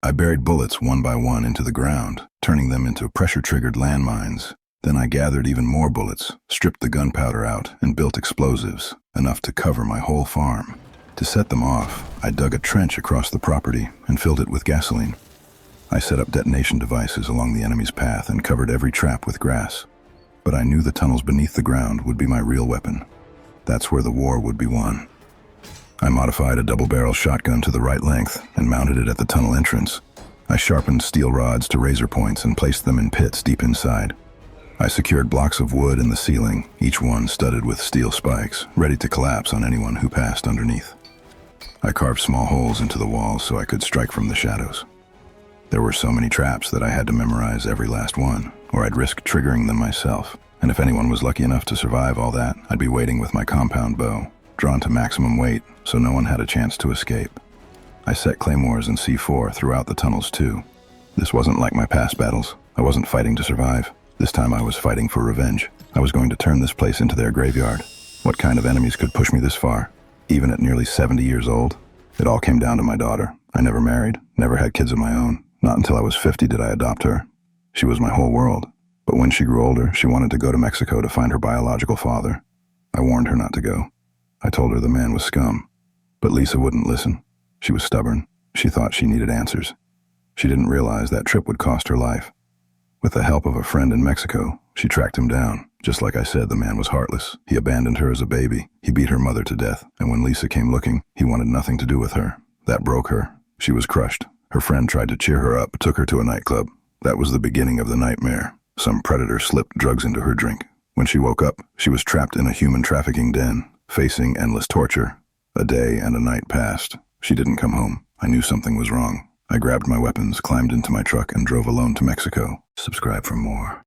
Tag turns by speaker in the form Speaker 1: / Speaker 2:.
Speaker 1: I buried bullets one by one into the ground, turning them into pressure-triggered landmines. Then I gathered even more bullets, stripped the gunpowder out, and built explosives, enough to cover my whole farm. To set them off, I dug a trench across the property and filled it with gasoline. I set up detonation devices along the enemy's path and covered every trap with grass. But I knew the tunnels beneath the ground would be my real weapon. That's where the war would be won. I modified a double-barrel shotgun to the right length and mounted it at the tunnel entrance. I sharpened steel rods to razor points and placed them in pits deep inside. I secured blocks of wood in the ceiling, each one studded with steel spikes, ready to collapse on anyone who passed underneath. I carved small holes into the walls so I could strike from the shadows. There were so many traps that I had to memorize every last one, or I'd risk triggering them myself. And if anyone was lucky enough to survive all that, I'd be waiting with my compound bow, drawn to maximum weight, so no one had a chance to escape. I set claymores and C4 throughout the tunnels too. This wasn't like my past battles. I wasn't fighting to survive. This time I was fighting for revenge. I was going to turn this place into their graveyard. What kind of enemies could push me this far? Even at nearly 70 years old? It all came down to my daughter. I never married, never had kids of my own. Not until I was 50 did I adopt her. She was my whole world. But when she grew older, she wanted to go to Mexico to find her biological father. I warned her not to go. I told her the man was scum. But Lisa wouldn't listen. She was stubborn. She thought she needed answers. She didn't realize that trip would cost her life. With the help of a friend in Mexico, she tracked him down. Just like I said, the man was heartless. He abandoned her as a baby. He beat her mother to death. And when Lisa came looking, he wanted nothing to do with her. That broke her. She was crushed. Her friend tried to cheer her up, took her to a nightclub. That was the beginning of the nightmare. Some predator slipped drugs into her drink. When she woke up, she was trapped in a human trafficking den, facing endless torture. A day and a night passed. She didn't come home. I knew something was wrong. I grabbed my weapons, climbed into my truck, and drove alone to Mexico. Subscribe for more.